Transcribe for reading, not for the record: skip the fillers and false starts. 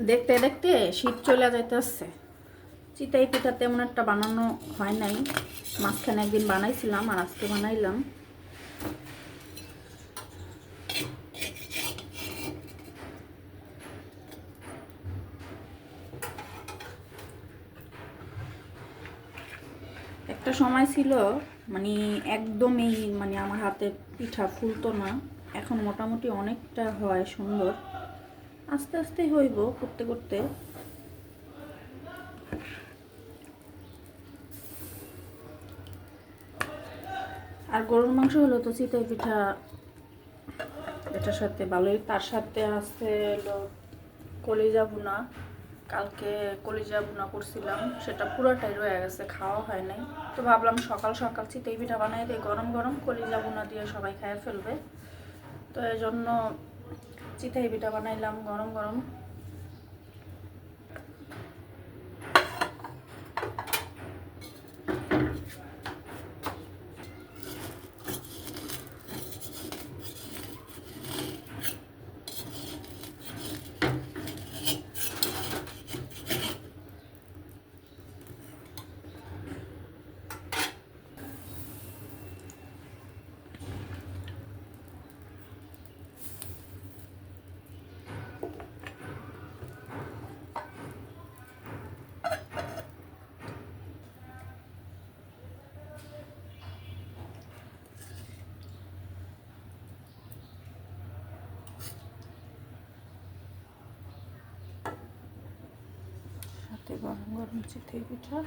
দেখতে দেখতে শীত চলে যাইতেছে। চিতাই পিঠা তেমন একটা বানানো হয় নাই, মাঝখানে একদিন বানাইছিলাম আর আজকে বানাইলাম। একটা সময় ছিল মানে একদমই মানে আমার হাতে পিঠা ফুলতো না, এখন মোটামুটি অনেকটা হয় সুন্দর, আস্তে আস্তে হইব করতে করতে। আর গরুর মাংস হলো তো চিতই পিঠা এটার সাথে ভালোই। তার সাথে আছে হলো কলিজা ভুনা, কালকে কলিজা ভুনা করছিলাম, সেটা পুরোটাই রয়ে গেছে, খাওয়া হয় নাই। তো ভাবলাম সকাল সকাল চিতই পিঠা বানাই দিই, গরম গরম কলিজা ভুনা দিয়ে সবাই খেয়ে ফেলবে। তো এই জন্য চিতই পিঠা বানাইলাম গরম গরম। সাথে গরম গরম চিতই পিঠা।